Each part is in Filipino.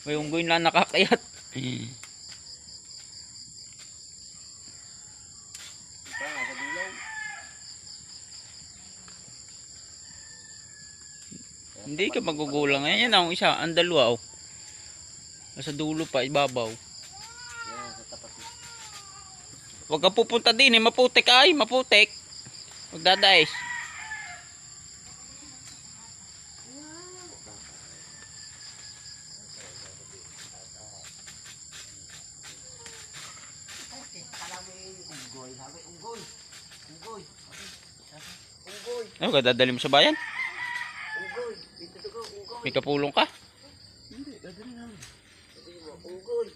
May unggoy na nakakayat. Hindi ka magugulang. Ayan ang isa, ang dalawa oh. Nasa dulo pa, ibabaw. Huwag ka pupunta din eh, maputik ay, maputik. Huwag dadais. Ano ka dadali mo sa bayan? May kapulong ka? Hindi, dadali namin. Unggoy.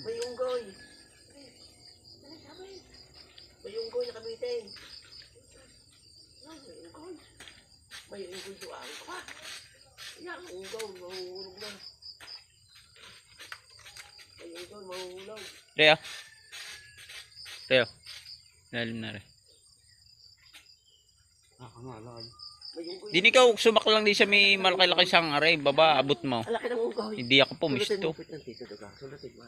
May unggoy. May unggoy na kamitin. May unggoy doon. Yan, unggoy, mahuhulog na. May unggoy, mahuhulog. Reo. Reo. Lalim na rin. Nakakalay. Dini ka sumak lang di sa may malaki-laki sang aray, baba abot mo. Alaki ng unggoy. Hindi ako pumisto. Sulutin mo.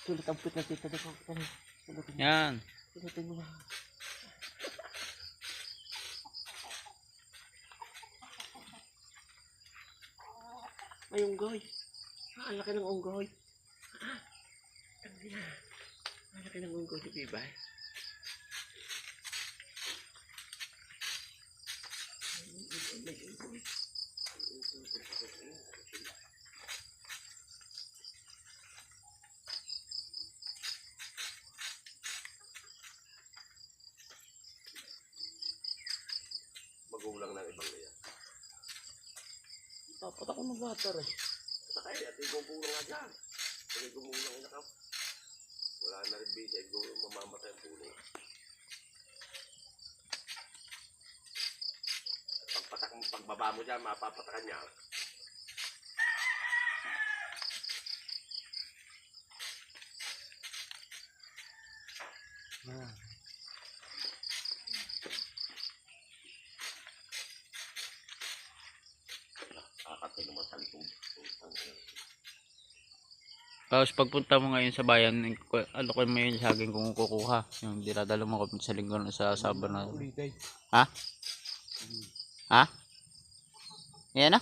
Sulut ang pit ng tito daga. Sulutin mo. Yan. Sulutin mo. May unggoy. Ang laki ng unggoy. Ang laki ng unggoy, di ba? Magulang ng ibang liya. Dapat ako mag-water eh. Sakay, at igugulong nga dyan. Pag igugulong na ka, wala na rin bisa, igugulong mamamatay ang puno. Pagbaba mo dyan, mapapatakan niya. Kakatay naman sa likong. Tapos pagpunta mo ngayon sa bayan, ano ko mo yun sa akin kung kukuha. Yung dinadala mo ko sa linggo sa Sabana. Ha? Ha? Yan na?